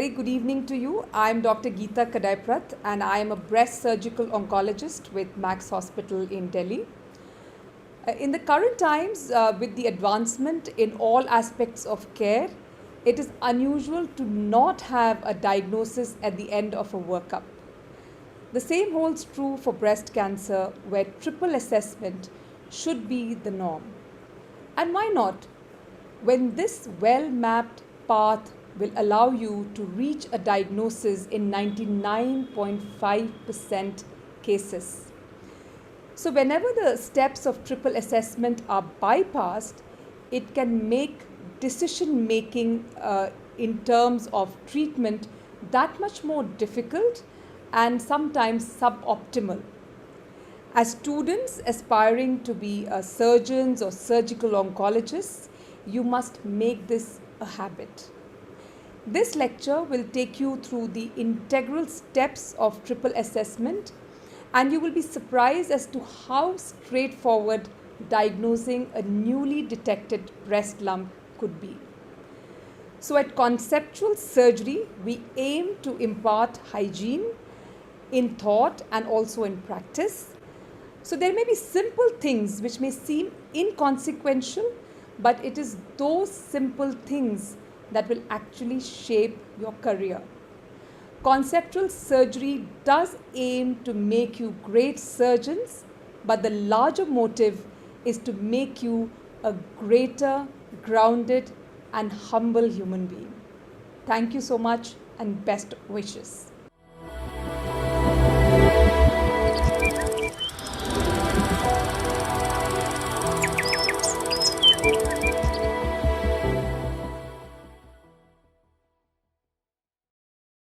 very good evening to you. I'm Dr. Geeta Kadayaprath and I am a breast surgical oncologist with Max Hospital in Delhi. In the current times, with the advancement in all aspects of care, it is unusual to not have a diagnosis at the end of a workup. The same holds true for breast cancer, where triple assessment should be the norm. And why not? When this well-mapped path will allow you to reach a diagnosis in 99.5% cases. So whenever the steps of triple assessment are bypassed, it can make decision making in terms of treatment that much more difficult and sometimes suboptimal. As students aspiring to be surgeons or surgical oncologists, you must make this a habit. This lecture will take you through the integral steps of triple assessment, and you will be surprised as to how straightforward diagnosing a newly detected breast lump could be. So at Conceptual Surgery, we aim to impart hygiene in thought and also in practice. So there may be simple things which may seem inconsequential, but it is those simple things that will actually shape your career. Conceptual surgery does aim to make you great surgeons, but the larger motive is to make you a greater, grounded, and humble human being. Thank you so much and best wishes.